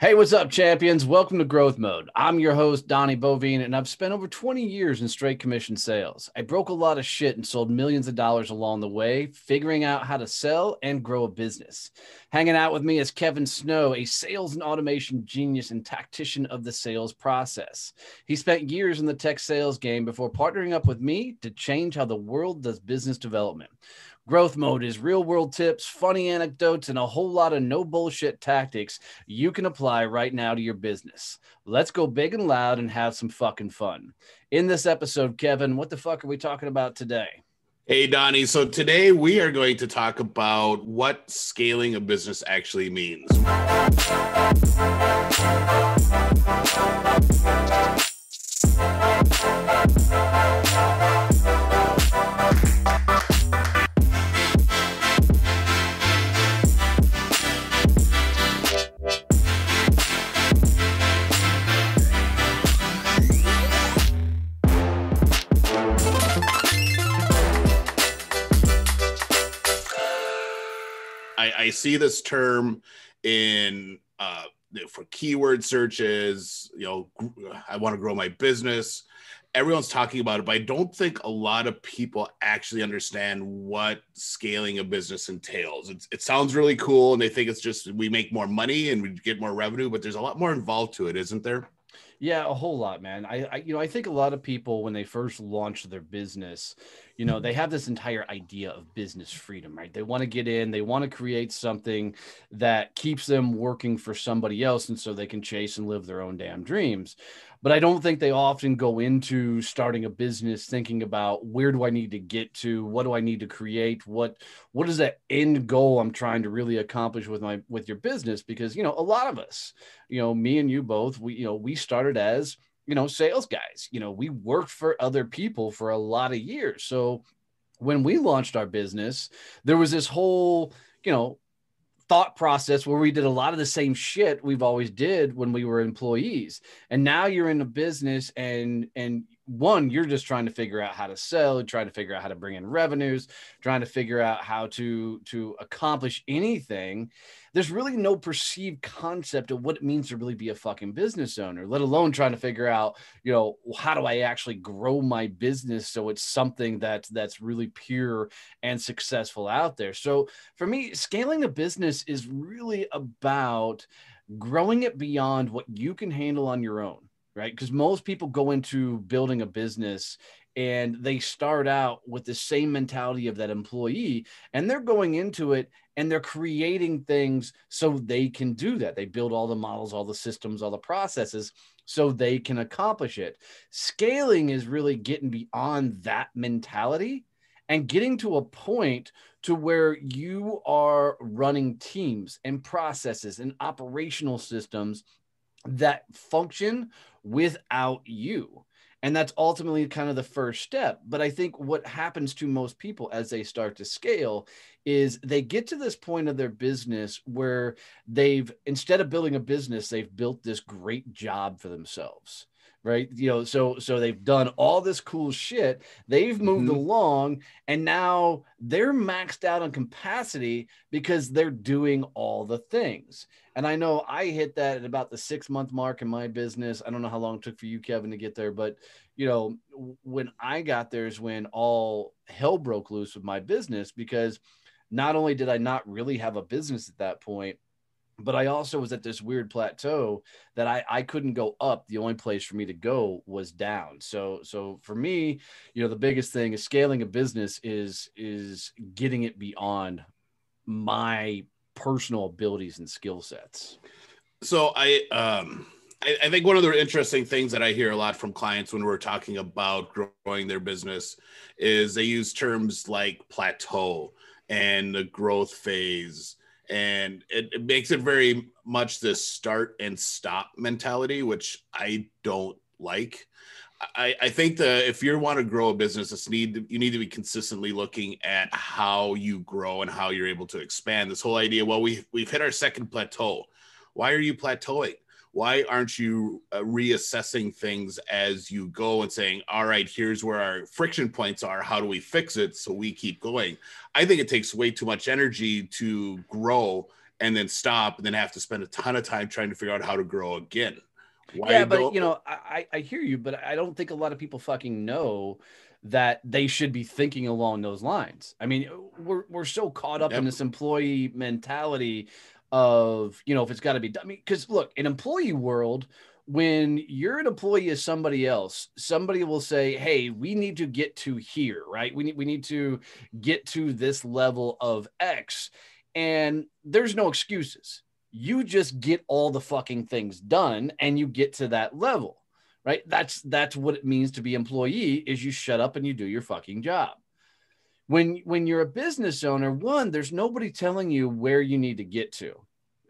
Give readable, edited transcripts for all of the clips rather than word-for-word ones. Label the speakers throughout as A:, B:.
A: Hey, what's up, champions? Welcome to Growth Mode. I'm your host, Donnie Bovine, and I've spent over 20 years in straight commission sales. I broke a lot of shit and sold millions of dollars along the way, figuring out how to sell and grow a business. Hanging out with me is Kevin Snow, a sales and automation genius and tactician of the sales process. He spent years in the tech sales game before partnering up with me to change how the world does business development. Growth Mode is real world tips, funny anecdotes, and a whole lot of no bullshit tactics you can apply right now to your business. Let's go big and loud and have some fucking fun. In this episode, Kevin, what the fuck are we talking about today?
B: Hey, Donnie. So today we are going to talk about what scaling a business actually means. I see this term in for keyword searches. I want to grow my business. Everyone's talking about it, but I don't think a lot of people actually understand what scaling a business entails. It sounds really cool, and they think it's just we make more money and we get more revenue, but there's a lot more involved to it, isn't there?
A: Yeah, a whole lot, man. I think a lot of people, when they first launch their business, they have this entire idea of business freedom, right? They want to get in, they want to create something that keeps them working for somebody else, and so they can chase and live their own damn dreams. But I don't think they often go into starting a business thinking about where do I need to get to, what do I need to create, what is that end goal I'm trying to really accomplish with your business? Because a lot of us, me and you both, we started as sales guys. We worked for other people for a lot of years. So when we launched our business, there was this whole thought process where we did a lot of the same shit we've always did when we were employees. And now you're in a business and one, you're just trying to figure out how to sell, trying to figure out how to bring in revenues, trying to figure out how to accomplish anything. There's really no perceived concept of what it means to really be a fucking business owner, let alone trying to figure out, how do I actually grow my business so it's something that's really pure and successful out there. So for me, scaling a business is really about growing it beyond what you can handle on your own, right? Because most people go into building a business and they start out with the same mentality of that employee, and they're going into it and they're creating things so they can do that. They build all the models, all the systems, all the processes so they can accomplish it. Scaling is really getting beyond that mentality and getting to a point to where you are running teams and processes and operational systems that function without you. And that's ultimately kind of the first step. But I think what happens to most people as they start to scale is they get to this point of their business where instead of building a business, they've built this great job for themselves. Right. So they've done all this cool shit. They've moved along and now they're maxed out on capacity because they're doing all the things. And I know I hit that at about the 6-month mark in my business. I don't know how long it took for you, Kevin, to get there. But, when I got there is when all hell broke loose with my business, because not only did I not really have a business at that point, but I also was at this weird plateau that I couldn't go up. The only place for me to go was down. So for me, the biggest thing is scaling a business is getting it beyond my personal abilities and skill sets.
B: So I think one of the interesting things that I hear a lot from clients when we're talking about growing their business is they use terms like plateau and the growth phase. And it makes it very much this start and stop mentality, which I don't like. I think that if you want to grow a business, you need to be consistently looking at how you grow and how you're able to expand. This whole idea, well, we've hit our second plateau. Why are you plateauing? Why aren't you reassessing things as you go and saying, all right, here's where our friction points are. How do we fix it so we keep going? I think it takes way too much energy to grow and then stop and then have to spend a ton of time trying to figure out how to grow again. Why
A: Yeah, but
B: don't
A: I hear you, but I don't think a lot of people fucking know that they should be thinking along those lines. I mean, we're so caught up in
B: Yep.
A: this employee mentality of, if it's got to be done. I mean, because look, in employee world, when you're an employee of somebody else, somebody will say, "Hey, we need to get to here, right? We need to get to this level of X," and there's no excuses. You just get all the fucking things done and you get to that level, right? That's what it means to be employee, is you shut up and you do your fucking job. When you're a business owner, one, there's nobody telling you where you need to get to.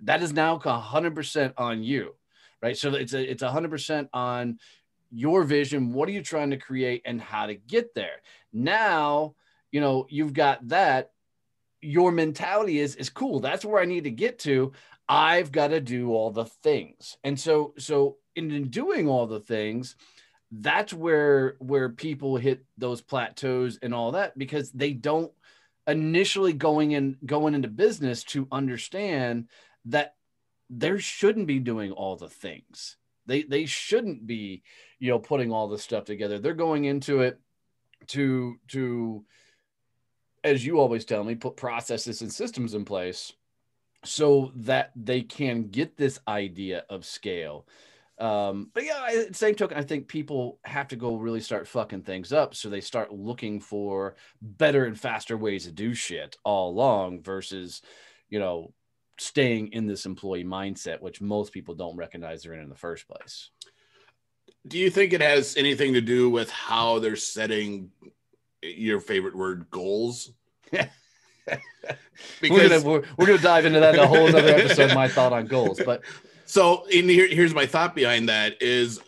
A: That is now 100% on you, right? So it's 100% on your vision. What are you trying to create and how to get there? Now, you've got that. Your mentality is cool. That's where I need to get to. I've got to do all the things. And so in doing all the things, that's where people hit those plateaus and all that, because they don't initially going into business to understand that there shouldn't be doing all the things. They shouldn't be, putting all this stuff together. They're going into it to, as you always tell me, put processes and systems in place so that they can get this idea of scale. But yeah, at the same token, I think people have to go really start fucking things up. So they start looking for better and faster ways to do shit all along versus, staying in this employee mindset, which most people don't recognize they're in the first place.
B: Do you think it has anything to do with how they're setting, your favorite word, goals?
A: Because we're gonna dive into that in a whole other episode. My thought on goals, but
B: so here's my thought behind that is,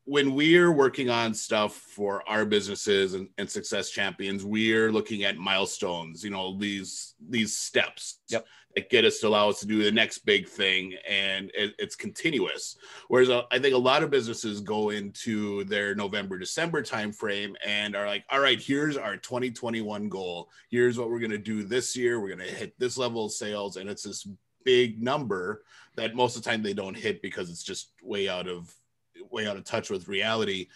B: when we're working on stuff for our businesses and success champions, we're looking at milestones, these steps
A: yep.
B: that get us to allow us to do the next big thing. And it's continuous. Whereas I think a lot of businesses go into their November, December timeframe and are like, all right, here's our 2021 goal. Here's what we're going to do this year. We're going to hit this level of sales. And it's this big number that most of the time they don't hit because it's just way out of touch with reality.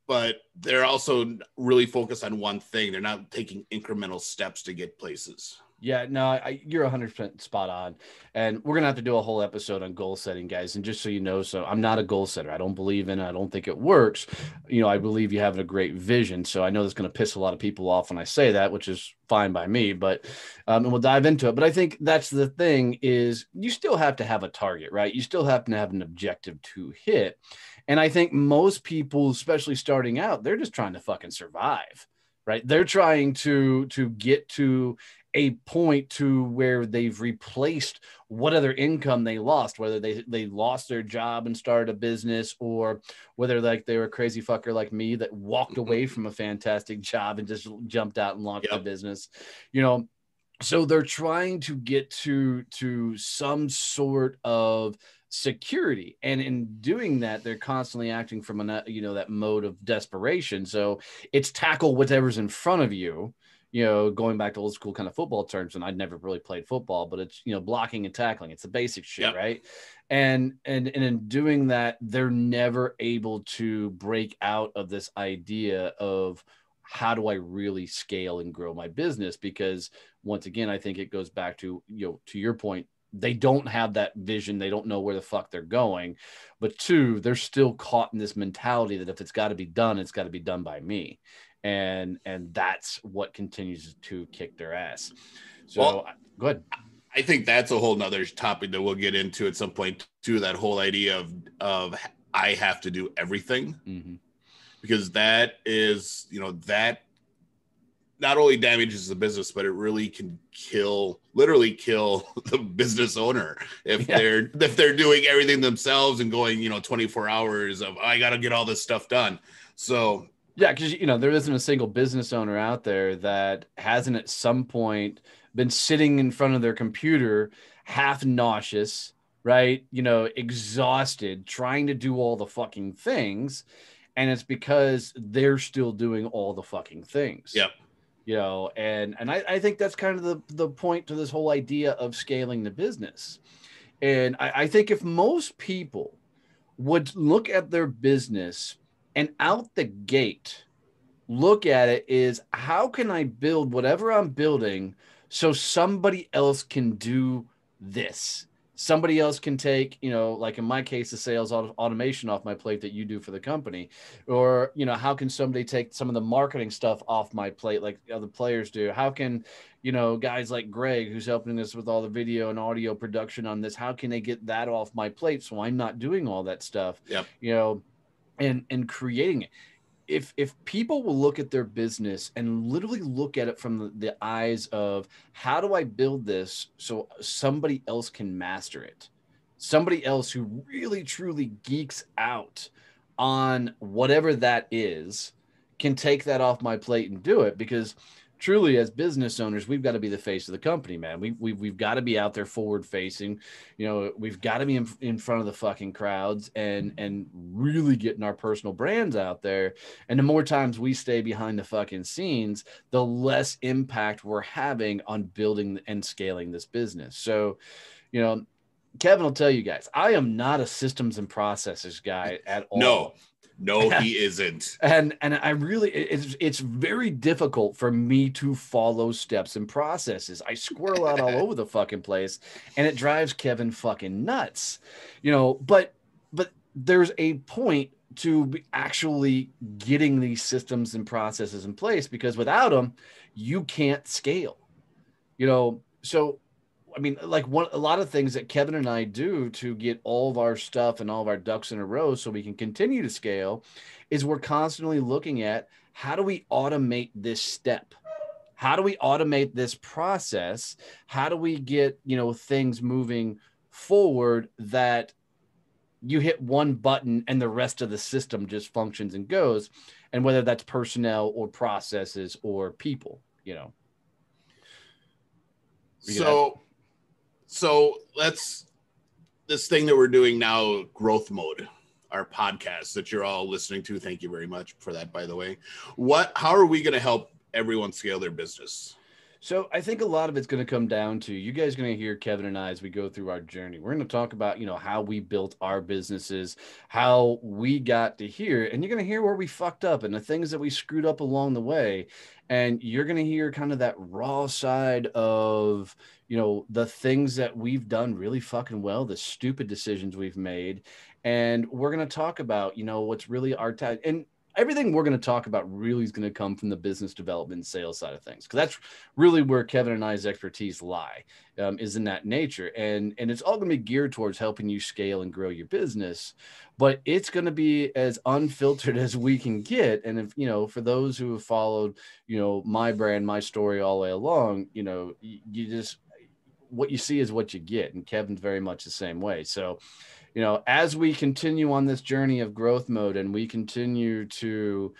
B: But they're also really focused on one thing. They're not taking incremental steps to get places.
A: Yeah, no, you're 100% spot on. And we're going to have to do a whole episode on goal setting, guys. And just so you know, so I'm not a goal setter. I don't believe in it. I don't think it works. I believe you have a great vision. So I know that's going to piss a lot of people off when I say that, which is fine by me, but and we'll dive into it. But I think that's the thing, is you still have to have a target, right? You still have to have an objective to hit. And I think most people, especially starting out, they're just trying to fucking survive, right? They're trying to get to a point to where they've replaced what other income they lost, whether they lost their job and started a business, or whether like they were a crazy fucker like me that walked away from a fantastic job and just jumped out and launched a business, so they're trying to get to some sort of security, and in doing that they're constantly acting from that mode of desperation. So it's tackle whatever's in front of you, going back to old school kind of football terms, and I'd never really played football, but it's, blocking and tackling. It's the basic shit, right? And in doing that, they're never able to break out of this idea of, how do I really scale and grow my business? Because once again, I think it goes back to, to your point, they don't have that vision. They don't know where the fuck they're going. But two, they're still caught in this mentality that if it's got to be done, it's got to be done by me. And that's what continues to kick their ass. So well, go ahead.
B: I think that's a whole nother topic that we'll get into at some point too, that whole idea of I have to do everything.
A: Mm-hmm.
B: Because that is, that not only damages the business, but it really can literally kill the business owner if they're doing everything themselves and going, 24 hours of, I got to get all this stuff done. So
A: yeah, because there isn't a single business owner out there that hasn't at some point been sitting in front of their computer, half nauseous, right? Exhausted, trying to do all the fucking things. And it's because they're still doing all the fucking things.
B: Yep.
A: you know, and I think that's kind of the point to this whole idea of scaling the business. And I think if most people would look at their business and out the gate look at it is, how can I build whatever I'm building so somebody else can do this? Somebody else can take, you know, like in my case, the sales automation off my plate that you do for the company. Or, you know, how can somebody take some of the marketing stuff off my plate like other players do? How can, you know, guys like Greg, who's helping us with all the video and audio production on this, how can they get that off my plate so I'm not doing all that stuff?
B: Yep.
A: You know, and creating it. If people will look at their business and literally look at it from the eyes of, how do I build this so somebody else can master it, somebody else who really truly geeks out on whatever that is can take that off my plate and do it. Because truly, as business owners, we've got to be the face of the company, man. We've got to be out there forward facing. You know, we've got to be in front of the fucking crowds and really getting our personal brands out there. And the more times we stay behind the fucking scenes, the less impact we're having on building and scaling this business. So, you know, Kevin will tell you guys, I am not a systems and processes guy at all.
B: No, he isn't.
A: And I really, it's very difficult for me to follow steps and processes. I squirrel out all over the fucking place, and it drives Kevin fucking nuts, you know. But there's a point to actually getting these systems and processes in place, because without them, you can't scale, you know. So I mean, like a lot of things that Kevin and I do to get all of our stuff and all of our ducks in a row so we can continue to scale is we're constantly looking at, how do we automate this step? How do we automate this process? How do we get, you know, things moving forward that you hit one button and the rest of the system just functions and goes? And whether that's personnel or processes or people, you know.
B: So let's, this thing that we're doing now, growth mode, our podcast that you're all listening to. Thank you very much for that, by the way. How are we going to help everyone scale their business?
A: So I think a lot of it's going to come down to, you guys are going to hear Kevin and I as we go through our journey. We're going to talk about, you know, how we built our businesses, how we got to here, and you're going to hear where we fucked up and the things that we screwed up along the way. And you're going to hear kind of that raw side of, you know, the things that we've done really fucking well, the stupid decisions we've made. And we're going to talk about, you know, what's really our tag. And everything we're going to talk about really is going to come from the business development and sales side of things, because that's really where Kevin and I's expertise lie, is in that nature. And it's all going to be geared towards helping you scale and grow your business, but it's going to be as unfiltered as we can get. And if, you know, for those who have followed, you know, my brand, my story all the way along, you know, you just, what you see is what you get. And Kevin's very much the same way. So, you know, as we continue on this journey of growth mode and we continue to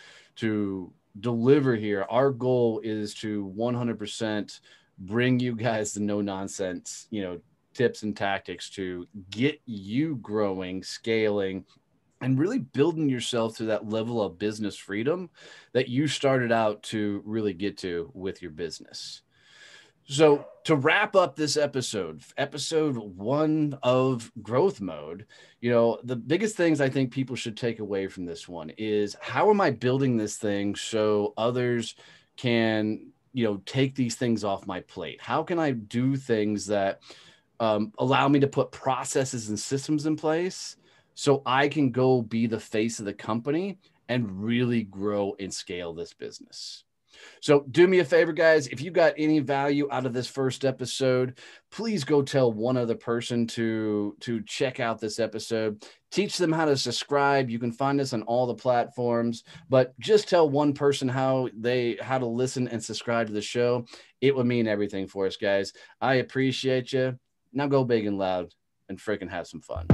A: deliver here, our goal is to 100% bring you guys the no nonsense, you know, tips and tactics to get you growing, scaling, and really building yourself to that level of business freedom that you started out to really get to with your business. So to wrap up this episode 1 of growth mode, you know, the biggest things I think people should take away from this one is, how am I building this thing so others can, you know, take these things off my plate? How can I do things that allow me to put processes and systems in place so I can go be the face of the company and really grow and scale this business? So do me a favor, guys. If you got any value out of this first episode, please go tell one other person to check out this episode. Teach them how to subscribe. You can find us on all the platforms, but just tell one person how to listen and subscribe to the show. It would mean everything for us, guys. I appreciate you. Now go big and loud and freaking have some fun.